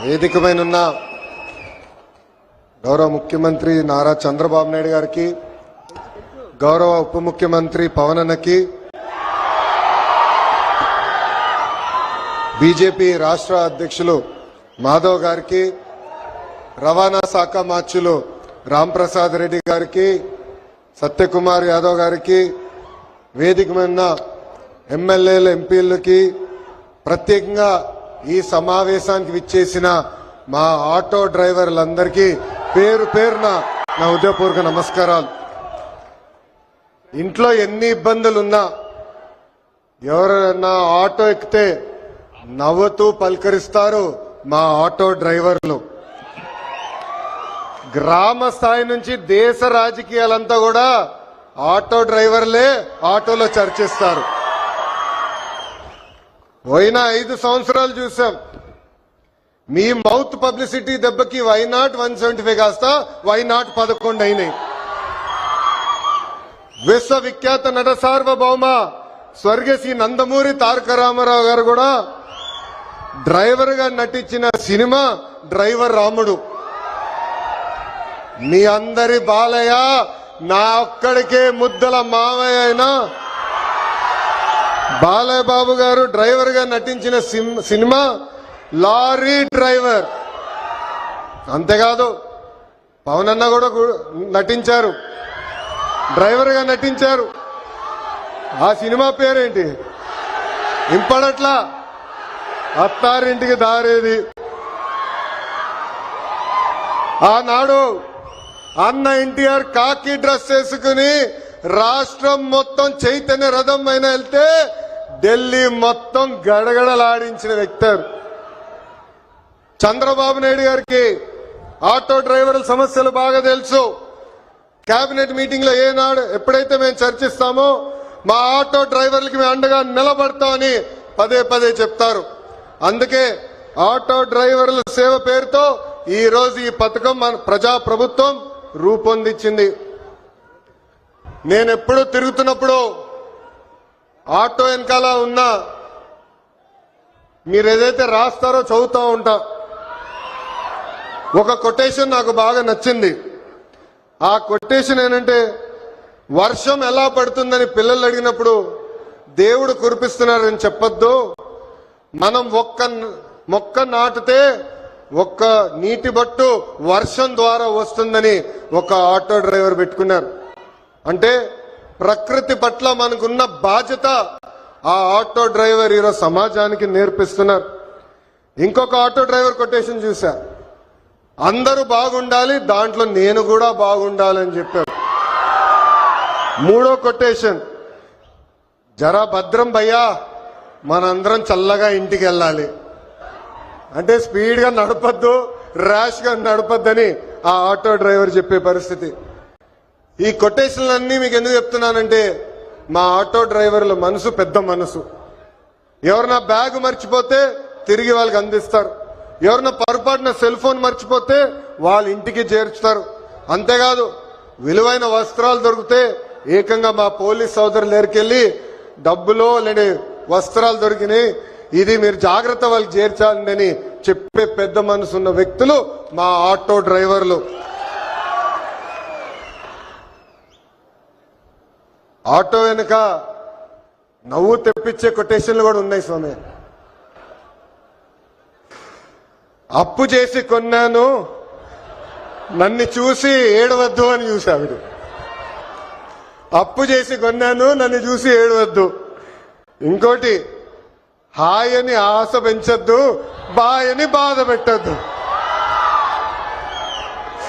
వేదికపైనున్న గౌరవ ముఖ్యమంత్రి నారా చంద్రబాబు నాయుడు గారికి, గౌరవ ఉప ముఖ్యమంత్రి పవన్ అన్నకి, బీజేపీ రాష్ట్ర అధ్యక్షులు మాధవ్ గారికి, రవాణా శాఖ మార్చులు రాంప్రసాద్ రెడ్డి గారికి, సత్యకుమార్ యాదవ్ గారికి, వేదిక మీద ఎమ్మెల్యేలు ఎంపీలకి, ప్రత్యేకంగా ఈ సమావేశానికి విచ్చేసిన మా ఆటో డ్రైవర్లందరికీ పేరు పేరున నా హృదయపూర్వక నమస్కారాలు. ఇంట్లో ఎన్ని ఇబ్బందులున్నా ఎవరైనా ఆటో ఎక్కితే నవ్వుతూ పలకరిస్తారు మా ఆటో డ్రైవర్లు. గ్రామ స్థాయి నుంచి దేశ రాజకీయాలంతా కూడా ఆటో డ్రైవర్లే ఆటోలో చర్చిస్తారు. పోయిన 5 సంవత్సరాలు చూసాం. మీ మౌత్ పబ్లిసిటీ దెబ్బకి వైనాట్ 175 కాస్త వైనాట్ 11 అయినాయి. విశ్వవిఖ్యాత నట సార్వభౌమ స్వర్గీయ శ్రీ నందమూరి తారక రామారావు గారు కూడా డ్రైవర్ గా నటించిన సినిమా డ్రైవర్ రాముడు. మీ అందరి బాలయ్య నా ఒక్కడికే ముద్దల మావయ్య అయినా బాలయ్య బాబు గారు డ్రైవర్ గా నటించిన సినిమా లారీ డ్రైవర్. అంతేకాదు పవన్ అన్న కూడా నటించారు, డ్రైవర్ గా నటించారు. ఆ సినిమా పేరేంటి ఇంపడట్లా, అత్తారింటికి దారేది. ఆనాడు అన్న ఎన్టీఆర్ కాకి డ్రెస్ వేసుకుని రాష్ట్రం మొత్తం చైతన్య రథం పైన వెళ్తే ఢిల్లీ మొత్తం గడగడలాడించిన వ్యక్తి. చంద్రబాబు నాయుడు గారికి ఆటో డ్రైవర్ల సమస్యలు బాగా తెలుసు. కేబినెట్ మీటింగ్ లో ఏనాడు ఎప్పుడైతే మేము చర్చిస్తామో మా ఆటో డ్రైవర్లకి మేము అండగా నిలబడతామని పదే పదే చెప్తారు. అందుకే ఆటో డ్రైవర్ల సేవ పేరుతో ఈ రోజు ఈ పథకం మన ప్రజా ప్రభుత్వం రూపొందించింది. నేను ఎప్పుడు తిరుగుతున్నప్పుడు ఆటో వెనకాల ఉన్నా మీరు ఏదైతే రాస్తారో చదువుతూ ఉంటా. ఒక కొటేషన్ నాకు బాగా నచ్చింది. ఆ కొటేషన్ ఏంటంటే, వర్షం ఎలా పడుతుందని పిల్లలు అడిగినప్పుడు దేవుడు కురిపిస్తున్నారని చెప్పొద్దు, మనం ఒక్క మొక్క నాటితే ఒక్క నీటి బట్టు వర్షం ద్వారా వస్తుందని ఒక ఆటో డ్రైవర్ పెట్టుకున్నారు. అంటే ప్రకృతి పట్ల మనకున్న బాధ్యత ఆ ఆటో డ్రైవర్ ఈరోజు సమాజానికి నేర్పిస్తున్నారు. ఇంకొక ఆటో డ్రైవర్ కొటేషన్ చూసా, అందరూ బాగుండాలి దాంట్లో నేను కూడా బాగుండాలని చెప్పారు. మూడో కొటేషన్, జరా భద్రం భయ్యా మనందరం చల్లగా ఇంటికి వెళ్ళాలి. అంటే స్పీడ్ గా నడపద్దు, ర్యాష్ గా నడపద్దని ఆ ఆటో డ్రైవర్ చెప్పే పరిస్థితి. ఈ కొటేషన్లన్నీ మీకు ఎందుకు చెప్తున్నానంటే, మా ఆటో డ్రైవర్ల మనసు పెద్ద మనసు. ఎవరన్నా బ్యాగ్ మర్చిపోతే తిరిగి వాళ్ళకి అందిస్తారు, ఎవరన్నా పొరపాటున సెల్ ఫోన్ మర్చిపోతే వాళ్ళ ఇంటికి చేర్చుతారు. అంతేకాదు విలువైన వస్త్రాలు దొరికితే ఏకంగా మా పోలీస్ సోదరులు దగ్గరికెళ్ళి డబ్బులో లేని వస్త్రాలు దొరికినాయి, ఇది మీరు జాగ్రత్త వాళ్ళకి చేర్చాలని చెప్పే పెద్ద మనసు ఉన్న వ్యక్తులు మా ఆటో డ్రైవర్లు. ఆటో వెనుక నవ్వు తెప్పించే కొటేషన్లు కూడా ఉన్నాయి స్వామి. అప్పు చేసి కొన్నాను నన్ను చూసి ఏడవద్దు అని చూసావిడు. అప్పు చేసి కొన్నాను నన్ను చూసి ఏడవద్దు. ఇంకోటి, హాయ్ అని ఆశ పెంచొద్దు, బాయ్ అని బాధ పెట్టద్దు.